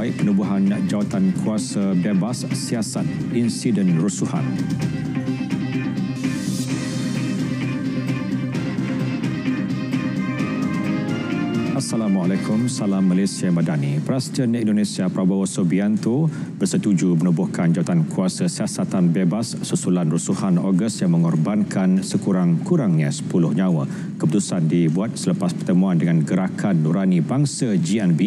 baik penubuhan jawatan kuasa bebas siasat insiden rusuhan. Assalamualaikum, salam Malaysia Madani. Presiden Indonesia Prabowo Subianto bersetuju menubuhkan jawatan kuasa siasatan bebas susulan rusuhan Ogos yang mengorbankan sekurang-kurangnya 10 nyawa. Keputusan dibuat selepas pertemuan dengan Gerakan Nurani Bangsa GNB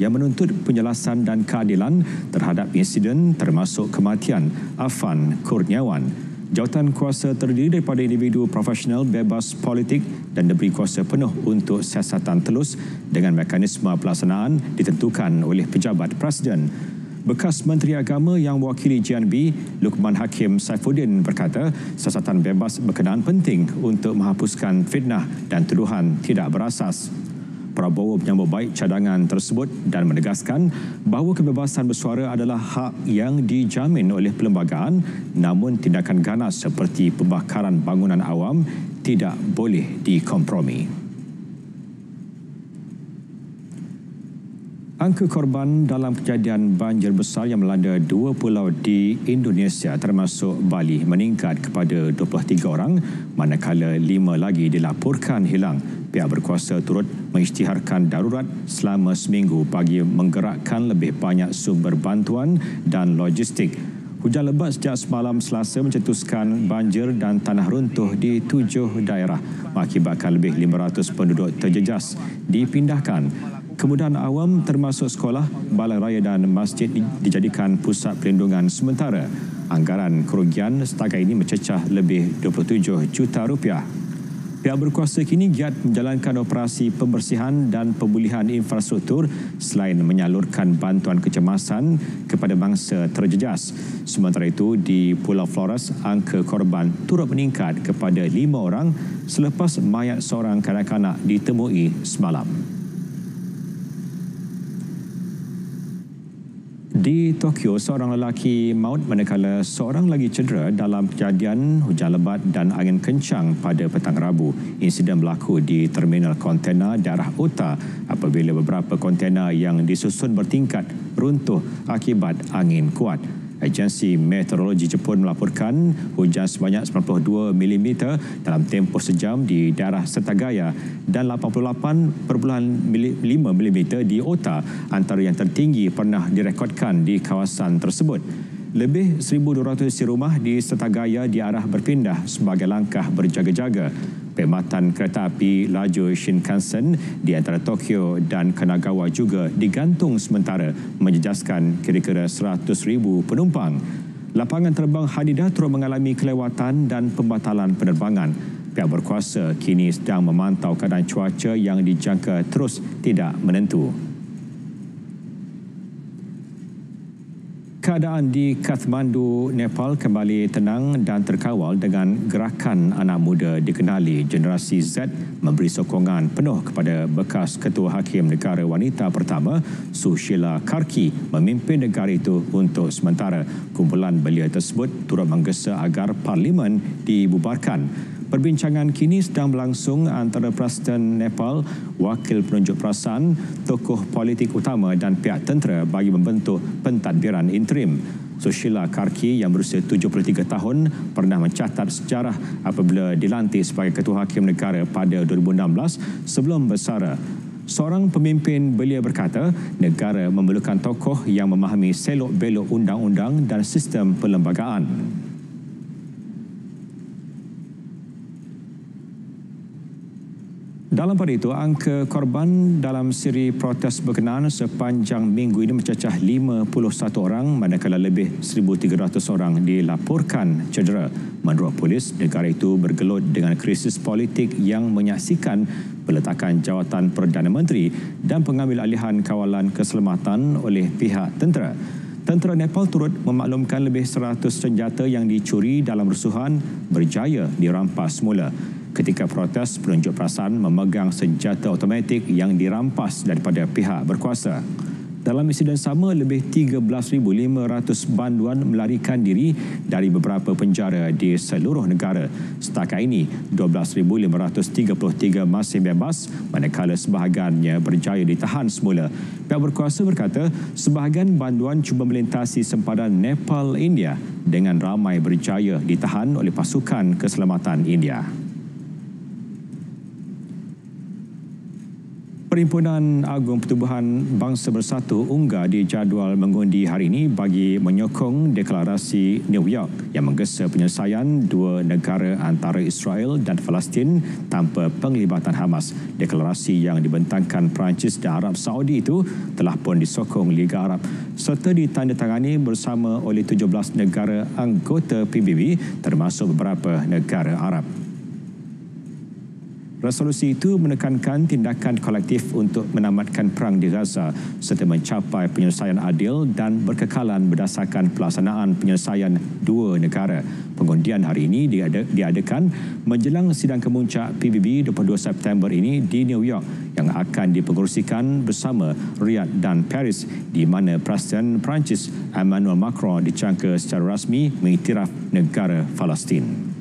yang menuntut penjelasan dan keadilan terhadap insiden termasuk kematian Afan Kurniawan. Jawatan kuasa terdiri daripada individu profesional bebas politik dan diberi kuasa penuh untuk siasatan telus dengan mekanisme pelaksanaan ditentukan oleh pejabat Presiden. Bekas Menteri Agama yang mewakili GNB, Luqman Hakim Saifuddin berkata, siasatan bebas berkenaan penting untuk menghapuskan fitnah dan tuduhan tidak berasas. Prabowo menyambut baik cadangan tersebut dan menegaskan bahawa kebebasan bersuara adalah hak yang dijamin oleh perlembagaan, namun tindakan ganas seperti pembakaran bangunan awam tidak boleh dikompromi. Angka korban dalam kejadian banjir besar yang melanda 2 pulau di Indonesia termasuk Bali meningkat kepada 23 orang, manakala 5 lagi dilaporkan hilang. Pihak berkuasa turut mengisytiharkan darurat selama seminggu bagi menggerakkan lebih banyak sumber bantuan dan logistik. Hujan lebat sejak semalam Selasa mencetuskan banjir dan tanah runtuh di 7 daerah, mengakibatkan lebih 500 penduduk terjejas dipindahkan. Kemudahan awam termasuk sekolah, balai raya dan masjid dijadikan pusat perlindungan sementara. Anggaran kerugian setakat ini mencecah lebih 27 juta rupiah. Pihak berkuasa kini giat menjalankan operasi pembersihan dan pemulihan infrastruktur selain menyalurkan bantuan kecemasan kepada bangsa terjejas. Sementara itu, di Pulau Flores, angka korban turut meningkat kepada 5 orang selepas mayat seorang kanak-kanak ditemui semalam. Di Tokyo, seorang lelaki maut manakala seorang lagi cedera dalam kejadian hujan lebat dan angin kencang pada petang Rabu. Insiden berlaku di terminal kontena daerah Ota apabila beberapa kontena yang disusun bertingkat runtuh akibat angin kuat. Agensi Meteorologi Jepun melaporkan hujan sebanyak 92 mm dalam tempoh sejam di daerah Setagaya dan 88.5 mm di Ota, antara yang tertinggi pernah direkodkan di kawasan tersebut. Lebih 1,200 rumah di Setagaya diarah berpindah sebagai langkah berjaga-jaga. Perkhidmatan kereta api laju Shinkansen di antara Tokyo dan Kanagawa juga digantung sementara, menjejaskan kira-kira 100,000 penumpang. Lapangan terbang Haneda turut mengalami kelewatan dan pembatalan penerbangan. Pihak berkuasa kini sedang memantau keadaan cuaca yang dijangka terus tidak menentu. Keadaan di Kathmandu, Nepal kembali tenang dan terkawal dengan gerakan anak muda dikenali Generasi Z memberi sokongan penuh kepada bekas Ketua Hakim Negara Wanita pertama, Sushila Karki, memimpin negara itu untuk sementara. Kumpulan belia tersebut turut menggesa agar Parlimen dibubarkan. Perbincangan kini sedang berlangsung antara Presiden Nepal, wakil penunjuk perasaan, tokoh politik utama dan pihak tentera bagi membentuk pentadbiran interim. Sushila Karki yang berusia 73 tahun pernah mencatat sejarah apabila dilantik sebagai Ketua Hakim Negara pada 2016 sebelum bersara. Seorang pemimpin belia berkata, negara memerlukan tokoh yang memahami selok-belok undang-undang dan sistem perlembagaan. Dalam pada itu, angka korban dalam siri protes berkenaan sepanjang minggu ini mencecah 51 orang, manakala lebih 1,300 orang dilaporkan cedera. Menurut polis, negara itu bergelut dengan krisis politik yang menyaksikan peletakan jawatan Perdana Menteri dan pengambil alihan kawalan keselamatan oleh pihak tentera. Tentera Nepal turut memaklumkan lebih 100 senjata yang dicuri dalam rusuhan berjaya dirampas semula. Ketika protes, penunjuk perasaan memegang senjata automatik yang dirampas daripada pihak berkuasa. Dalam insiden sama, lebih 13,500 banduan melarikan diri dari beberapa penjara di seluruh negara. Setakat ini, 12,533 masih bebas, manakala sebahagiannya berjaya ditahan semula. Pihak berkuasa berkata, sebahagian banduan cuba melintasi sempadan Nepal, India dengan ramai berjaya ditahan oleh pasukan keselamatan India. Perhimpunan Agung Pertubuhan Bangsa Bersatu UNGA dijadual mengundi hari ini bagi menyokong deklarasi New York yang menggesa penyelesaian dua negara antara Israel dan Palestin tanpa penglibatan Hamas. Deklarasi yang dibentangkan Perancis dan Arab Saudi itu telah pun disokong Liga Arab serta ditandatangani bersama oleh 17 negara anggota PBB termasuk beberapa negara Arab. Resolusi itu menekankan tindakan kolektif untuk menamatkan perang di Gaza serta mencapai penyelesaian adil dan berkekalan berdasarkan pelaksanaan penyelesaian dua negara. Pengundian hari ini diadakan menjelang sidang kemuncak PBB 22 September ini di New York yang akan dipengerusikan bersama Riyadh dan Paris, di mana Presiden Perancis Emmanuel Macron dicangka secara rasmi mengiktiraf negara Palestin.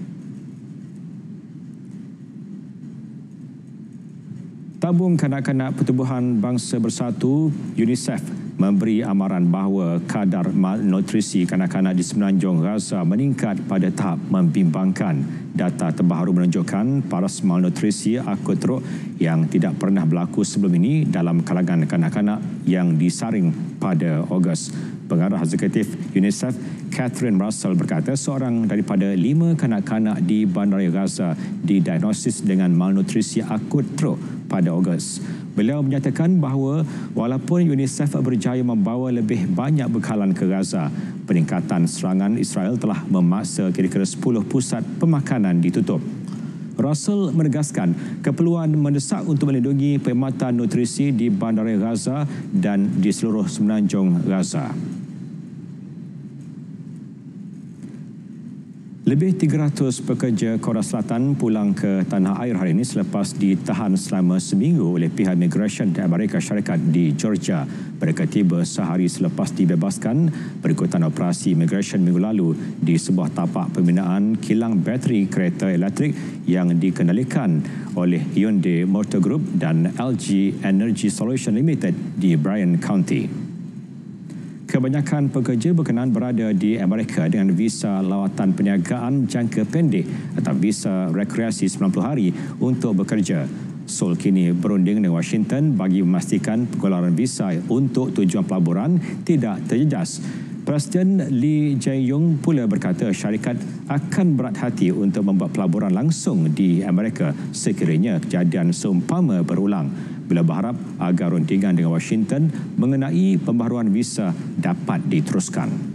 Tabung Kanak-kanak Pertubuhan Bangsa Bersatu UNICEF memberi amaran bahawa kadar malnutrisi kanak-kanak di semenanjung Gaza meningkat pada tahap membimbangkan. Data terbaru menunjukkan paras malnutrisi akut teruk yang tidak pernah berlaku sebelum ini dalam kalangan kanak-kanak yang disaring pada Ogos. Pengarah Eksekutif UNICEF Catherine Russell berkata seorang daripada 5 kanak-kanak di Bandar Gaza didiagnosis dengan malnutrisi akut teruk pada Ogos. Beliau menyatakan bahawa walaupun UNICEF berjaya membawa lebih banyak bekalan ke Gaza, peningkatan serangan Israel telah memaksa kira-kira 10 pusat pemakanan ditutup. Russell menegaskan keperluan mendesak untuk melindungi perkhidmatan nutrisi di Bandar Gaza dan di seluruh semenanjung Gaza. Lebih 300 pekerja Korea Selatan pulang ke tanah air hari ini selepas ditahan selama seminggu oleh pihak Migration Amerika Syarikat di Georgia. Mereka tiba sehari selepas dibebaskan berikutan operasi migration minggu lalu di sebuah tapak pembinaan kilang bateri kereta elektrik yang dikendalikan oleh Hyundai Motor Group dan LG Energy Solution Limited di Bryan County. Kebanyakan pekerja berkenaan berada di Amerika dengan visa lawatan perniagaan jangka pendek atau visa rekreasi 90 hari untuk bekerja. Seoul kini berunding dengan Washington bagi memastikan pengeluaran visa untuk tujuan pelaburan tidak terjejas. Presiden Lee Jae-yong pula berkata syarikat akan berat hati untuk membuat pelaburan langsung di Amerika sekiranya kejadian seumpama berulang. Beliau berharap agar rundingan dengan Washington mengenai pembaharuan visa dapat diteruskan.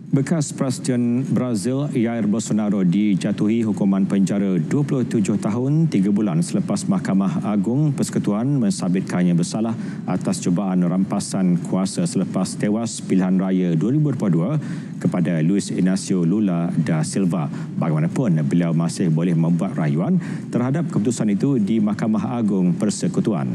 Bekas Presiden Brazil Jair Bolsonaro dijatuhi hukuman penjara 27 tahun 3 bulan selepas Mahkamah Agung Persekutuan mensabitkannya bersalah atas cubaan rampasan kuasa selepas tewas pilihan raya 2022 kepada Luiz Inácio Lula da Silva. Bagaimanapun, beliau masih boleh membuat rayuan terhadap keputusan itu di Mahkamah Agung Persekutuan.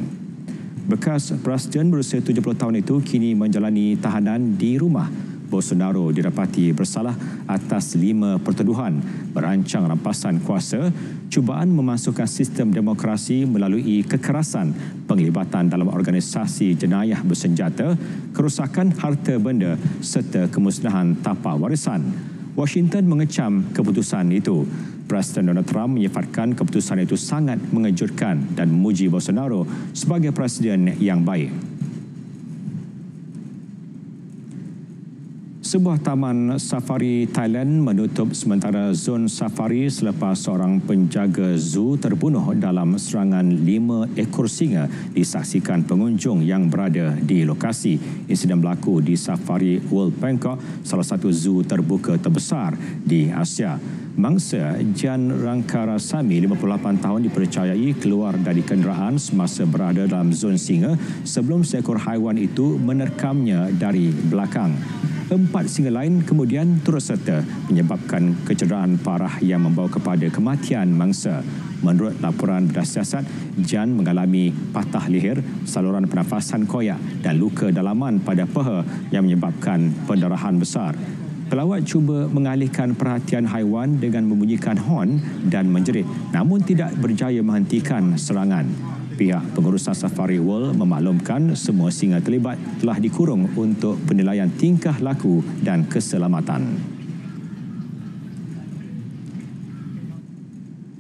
Bekas Presiden berusia 70 tahun itu kini menjalani tahanan di rumah. Bolsonaro didapati bersalah atas 5 pertuduhan merancang rampasan kuasa, cubaan memasukkan sistem demokrasi melalui kekerasan, penglibatan dalam organisasi jenayah bersenjata, kerusakan harta benda serta kemusnahan tapak warisan. Washington mengecam keputusan itu. Presiden Donald Trump menyifatkan keputusan itu sangat mengejutkan dan memuji Bolsonaro sebagai presiden yang baik. Sebuah taman safari Thailand menutup sementara zon safari selepas seorang penjaga zoo terbunuh dalam serangan 5 ekor singa disaksikan pengunjung yang berada di lokasi. Insiden berlaku di Safari World Bangkok, salah satu zoo terbuka terbesar di Asia. Mangsa Jan Rangkarasamy, 58 tahun, dipercayai keluar dari kenderaan semasa berada dalam zon singa sebelum seekor haiwan itu menerkamnya dari belakang. 4 singa lain kemudian turut serta menyebabkan kecederaan parah yang membawa kepada kematian mangsa. Menurut laporan berdasar, Jan mengalami patah leher, saluran pernafasan koyak dan luka dalaman pada peha yang menyebabkan pendarahan besar. Pelawat cuba mengalihkan perhatian haiwan dengan membunyikan horn dan menjerit, namun tidak berjaya menghentikan serangan. Pihak pengurusan Safari World memaklumkan semua singa terlibat telah dikurung untuk penilaian tingkah laku dan keselamatan.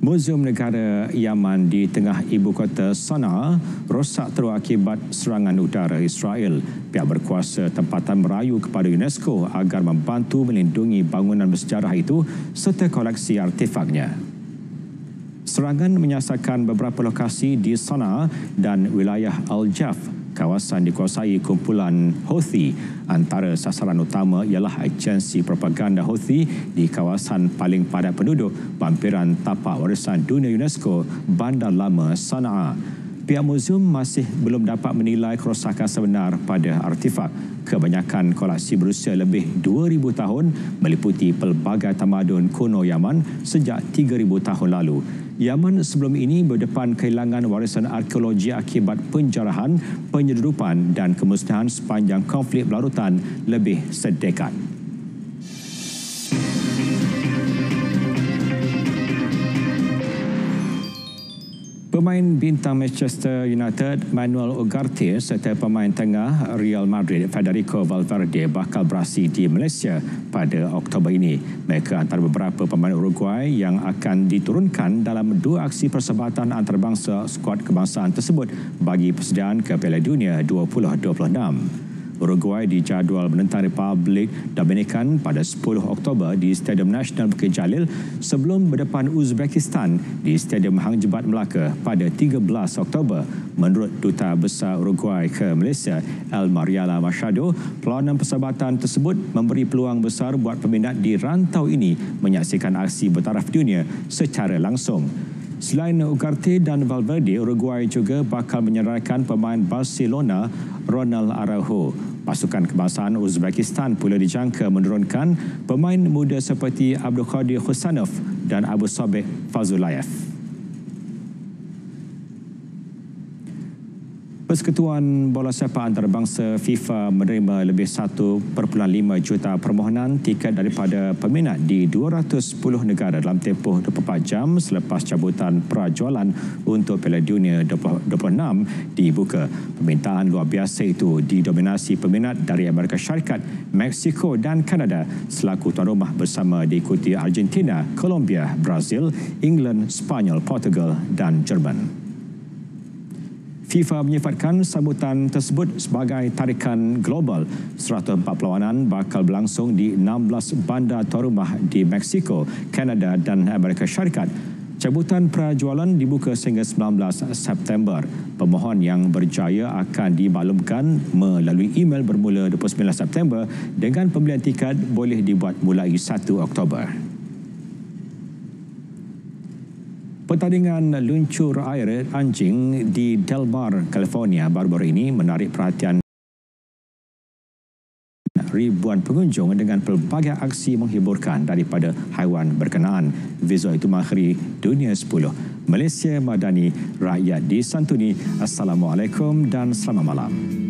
Muzium Negara Yaman di tengah ibu kota Sana'a rosak teruk akibat serangan udara Israel. Pihak berkuasa tempatan merayu kepada UNESCO agar membantu melindungi bangunan bersejarah itu serta koleksi artefaknya. Serangan menyasarkan beberapa lokasi di Sana'a dan wilayah Al-Jaf, kawasan dikuasai kumpulan Houthi. Antara sasaran utama ialah agensi propaganda Houthi di kawasan paling padat penduduk, pampiran tapak warisan dunia UNESCO, Bandar Lama Sana'a. Pihak muzium masih belum dapat menilai kerosakan sebenar pada artefak. Kebanyakan koleksi berusia lebih 2,000 tahun meliputi pelbagai tamadun kuno Yaman sejak 3,000 tahun lalu. Yaman sebelum ini berdepan kehilangan warisan arkeologi akibat penjarahan, penyeludupan dan kemusnahan sepanjang konflik berlarutan lebih sedekad. Pemain bintang Manchester United Manuel Ugarte serta pemain tengah Real Madrid Federico Valverde bakal beraksi di Malaysia pada Oktober ini. Mereka antara beberapa pemain Uruguay yang akan diturunkan dalam 2 aksi persahabatan antarabangsa skuad kebangsaan tersebut bagi persediaan ke Piala Dunia 2026. Uruguay dijadual menentang Republik Dominikan pada 10 Oktober di Stadium Nasional Bukit Jalil sebelum berdepan Uzbekistan di Stadium Hang Jebat Melaka pada 13 Oktober. Menurut Duta Besar Uruguay ke Malaysia, El Mariala Machado, perlawanan persahabatan tersebut memberi peluang besar buat peminat di rantau ini menyaksikan aksi bertaraf dunia secara langsung. Selain Ugarte dan Valverde, Uruguay juga bakal menyerahkan pemain Barcelona Ronald Araujo. Pasukan kebangsaan Uzbekistan pula dijangka menurunkan pemain muda seperti Abdul Qadir Husanov dan Abu Sobek Fazulayev. Persekutuan Bola Sepak Antarabangsa FIFA menerima lebih 1.5 juta permohonan tiket daripada peminat di 210 negara dalam tempoh 24 jam selepas cabutan prajualan untuk Piala Dunia 2026 dibuka. Permintaan luar biasa itu didominasi peminat dari Amerika Syarikat, Meksiko dan Kanada selaku tuan rumah bersama diikuti Argentina, Colombia, Brazil, England, Spanyol, Portugal dan Jerman. FIFA menyifatkan sambutan tersebut sebagai tarikan global. 104 perlawanan bakal berlangsung di 16 bandar tuan rumah di Meksiko, Kanada dan Amerika Syarikat. Cabutan prajualan dibuka sehingga 19 September. Pemohon yang berjaya akan dimaklumkan melalui email bermula 29 September dengan pembelian tiket boleh dibuat mulai 1 Oktober. Pertandingan luncur air anjing di Del Mar, California baru-baru ini menarik perhatian ribuan pengunjung dengan pelbagai aksi menghiburkan daripada haiwan berkenaan. Visual itu mengakhiri Dunia 10. Malaysia Madani, rakyat disantuni. Assalamualaikum dan selamat malam.